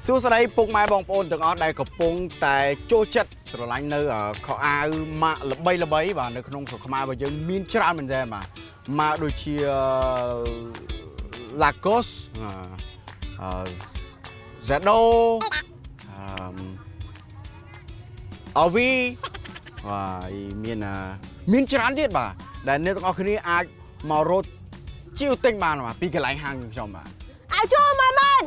សួស្តីពុកម៉ែបងប្អូនទាំងអស់ដែលកំពុងតែចូលចិត្តស្រឡាញ់នៅខោអាវម៉ាកល្បីបាទនៅក្នុងស្រុកខ្មែររបស់យើងមានច្រើនមែនទែនបាទម៉ាកដូចជា Lacoste Zado Avi បាទមានច្រើនទៀតបាទដែលអ្នកទាំងអស់គ្នាអាចមករត់ជាវទិញបានបាទពីកន្លែងហាងខ្ញុំបាទឲ្យចូលមកមែន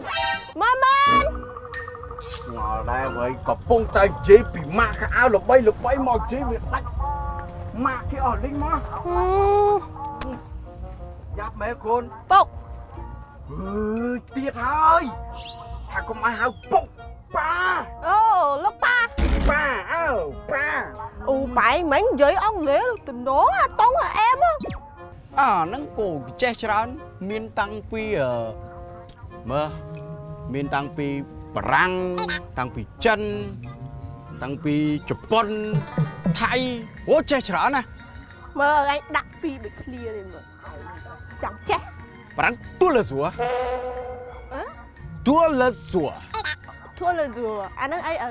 មកដែរវិញកំពុងតែនិយាយពីម៉ាកខោអាវល្បីមកនិយាយវាដាច់ម៉ាកគេអស់លីងមកយ៉ាប់មែនកូនពុកអើយទៀតហើយថាកុំឲ្យហៅពុកប៉ាអូលោកប៉ាប៉ាអើប៉ាអូបែងមិញនិយាយអង់គ្លេសទៅណងអាតុងអែមហ្នឹងគោចេះច្រើនមានតាំងពីមើលមានតាំងពីបារាំងតាំងពីចិនតាំងពីជប៉ុនថៃអូចេះច្រើនណាមើលឯងដាក់ពីដូចឃ្លានេះមើលចង់ចេះបារាំងទូលសួរទូលសួរអានឹងអីអើ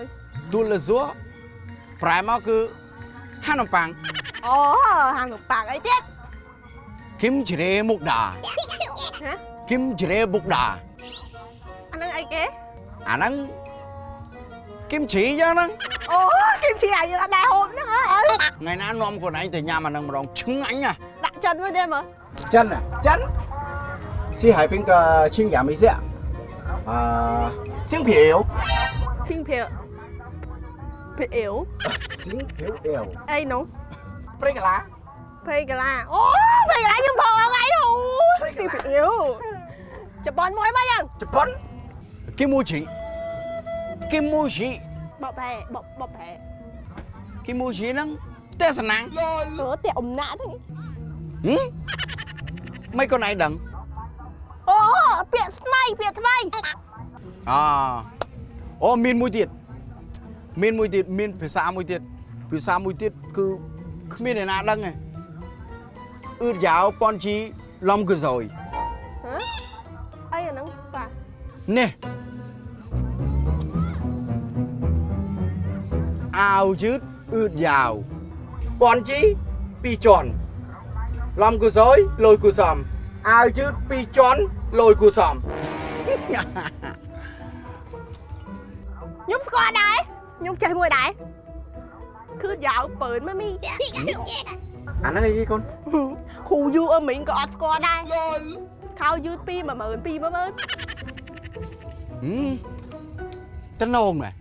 ទូលសួរប្រែមកគឺហានំប៉័ងអូហានំប៉័ងអីទៀតគឹមជ្រេមុកដាគឹមជ្រេមុកដាអានឹងអីគេអាហ្នឹងគឹមជ្រីយ៉ាងហ្នឹងអូគឹមជ្រីអាយើងអត់ដែរហូបហ្នឹងអើថ្ងៃណានាំខ្លួនឯងទៅញ៉ាំអាហ្នឹងម្ដងឆ្ងាញ់ណាដាក់ចិនមួយទេមើលចិន西海边个青阳没事星皮油星皮油星皮油អីនោះព្រៃកាឡាអូព្រៃកាឡាយើងផងថ្ងៃនោះ星皮油ជប៉ុនមួយមកយ៉ាងជប៉ុនគីមូជីបបែគីមូជីហ្នឹងតែសណាំងតែអំណាចហ្នឹងមិនកូនឯងដឹងអូពាក្យថ្មីអូមានមួយទៀតមានភាសាមួយទៀតគឺគ្មានអ្នកណាដឹងទេអឺតយ៉ាវប៉ុនជីឡំកសយអីអាហ្នឹងប៉ានេះអាវយឺតអឺតយ៉ាវប៉ុនជី2ជាន់ឡំកសយលយគូសំអាវយឺត2ជាន់លយគូសំខ្ញុំស្គាល់ដែរខ្ញុំចេះមួយដែរគឺយ៉ាវពើនមកមីអាហ្នឹងអីគេកូនគ្រូយូអឺមីងក៏អត់ស្គាល់ដែរខោយឺតពី12000 តណងណា